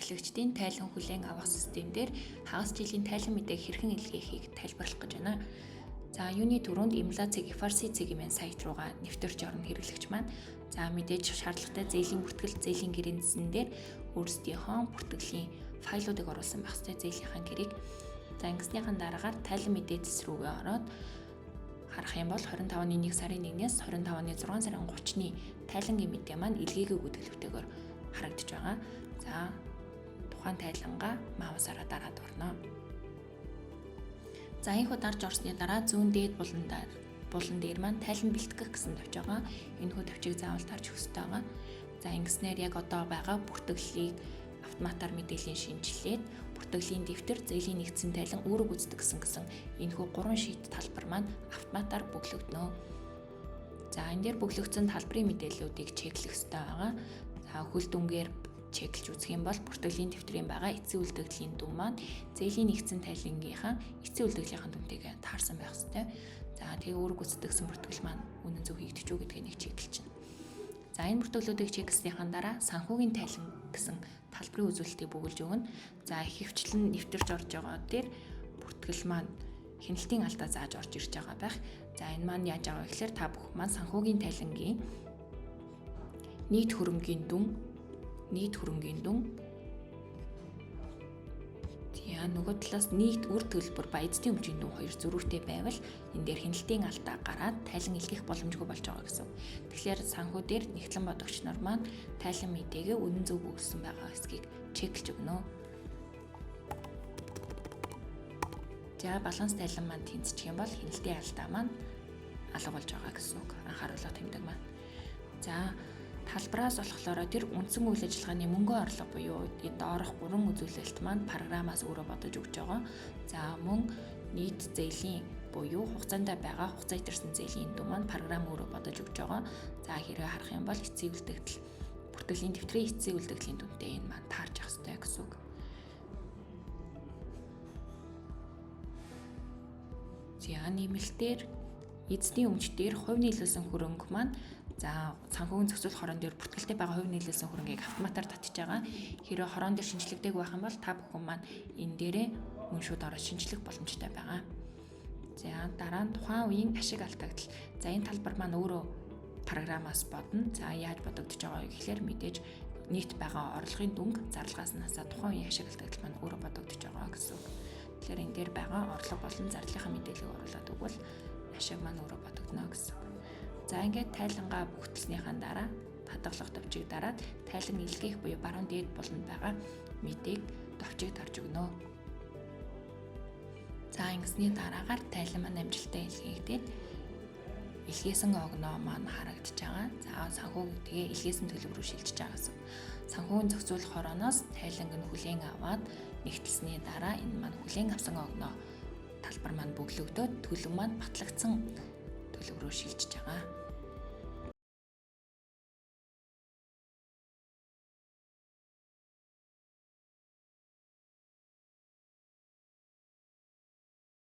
эрхлэгчдийн тайлан хүлээн авах системээр хагас жилийн тайлан мэдээг хэрхэн илгээхийг тайлбарлах гэж байна. За юуны түрүүнд эмулацийг FRC цэгийн сайт руугаа нэвтэрч орно хэрэглэгч маань. За мэдээж шаардлагатай зээлийн бүртгэл, зээлийн гэрээсэн дээр өөрсдийнхөө бүртгэлийн файлуудыг оруулсан байх ёстой зээлийнхаа гэрээг. За ингэснийхэн дараагаар тайлан мэдээ дэс рүүгээ ороод харах юм бол 25-ны 1 сарын 1-ээс 25-ны 6 сарын 30-ны тайлангийн мэдээ маань илгээгээгүй төлөвтэйгээр харагдаж байгаа. За тухайн тайлангаа маусаараа дараад орно. За энэ хударж орсны дараа зүүн дээд булан дээр маань тайлан бэлтгэх гэсэн тавьж байгаа. Энэ хүү тавьчийг заавал тарж өгөх ёстой байгаа. За ингэснээр яг одоо байгаа бүртгэлийг автоматар мэдээллийн шинжилээд бүртгэлийн дэвтэр, зээлийн нэгдсэн тайлан үүрэг үздэг гэсэн энэ хүү 3 шийт талбар маань автоматар бөглөгдөнө. За энэ дээр бөглөгдсөн талбарын мэдээллүүдийг чеклэх ёстой байгаа. За хөл дүнгээр чеклж үзэх юм бол бүртгэлийн дэвтрийн байгаа эцсийн үлдэгдлийн дүн маань зээлийн нэгдсэн тайлангийнхаа эцсийн үлдэгдлийнхэн дүнтэйгээ таарсан байх ёстой. За тэгээ үүрэг гүйцэтгэсэн бүртгэл маань үнэн зөв хийгдэж үү гэдгийг нэг чеклэжнэ. За энэ бүртгэлүүдийг чеклснийхаа дараа санхүүгийн тайлан гэсэн талбарын үзүүлэлтийг бүгэлж өгнө. За ихэвчлэн нэвтэрч орж байгаа дээр бүртгэл маань хяналтын алдаа зааж орж ирж байгаа байх. За энэ маань яаж байгаа вэ гэхээр та бүх маань санхүүгийн тайлангийн нийт хөрөнгийн дүн нөгөө талаас нийт үр төлбөр ба эзэдийн өмчийн дүн хоёр зөрүүртэй байвал энэ дээр хяналтын алдаа гараад тайлан илгээх боломжгүй болж байгаа гэсэн. Тэгэхээр санхүү дээр нэгтлэн бодогч нар маань тайлан мэдээгээ үнэн зөв өгсөн байгаа эсхийг чеклж өгнө. За баланс тайлан маань тэнцчих юм бол хяналтын алдаа маань алга болж байгаа гэсэн үг. Анхааруулга тэмдэг маань. За талбараас болохоор тэр үндсэн үйл ажиллагааны мөнгө орлого буюу доорох 3 үзүүлэлт маань програмаас өөрөө бодож өгч байгаа. За мөн нийт зээлийн буюу хугацаанд байгаа хугацаа итэрсэн зээлийн дүн маань програм өөрөө бодож өгч байгаа. За хэрвээ харах юм бол эцсийн үлдэгдэл бүртгэлийн дэвтрийн эцсийн үлдэгдлийн дүнтэй энэ маань таарч ах ёстой гэсэн үг. За нэмэлтээр эзэдийн өмч дээр хувь нийлүүлсэн хөрөнгө маань за санхүүгийн зохицуулах хорон дээр бүртгэлтэй байгаа хувь нийлүүлсэн хөрөнгийг автоматар татж байгаа. Хэрвээ хорон дээр шинжлэхдэг байх юм бол та бүхэн маань энэ дээрээ мөн шууд ороод шинжлэх боломжтой байгаа. За дараа нь тухайн үеийн ашиг алдагдал. За энэ талбар маань өөрөө програмаас бодно. За яаж бодогдож байгаа вэ гэхээр мэдээж нийт байгаа орлогын дүнг зарлагаас насаа тухайн үеийн ашиг алдагдал маань өөрөө бодогдож байгаа гэсэн үг. Тэгэхээр энэ дээр байгаа орлого болон зарлахын мэдээллийг оруулаад өгвөл ашиг маань өөрөө бодогдно гэсэн үг. За ингээд тайлангаа бүгдснийхаа дараа хадгалах товчийг дараад тайлан илгээх буюу баруун дээд буланд байгаа мэдээг товчийг тарж өгнө. За ингэсний дараагаар тайлан маань амжилттай илгээгдээд илгээсэн огноо маань харагдаж байгаа. За санхүү тэгээ илгээсэн төлөв рүү шилжиж байгаа гэсэн. Санхүүгийн зохицуулах хорооноос тайланг нь хүлээн аваад нэгтэлсний дараа энэ маань хүлээн авсан огноо талбар маань бөглөгдөөд төлөв маань батлагдсан төлөв рүү шилжиж байгаа.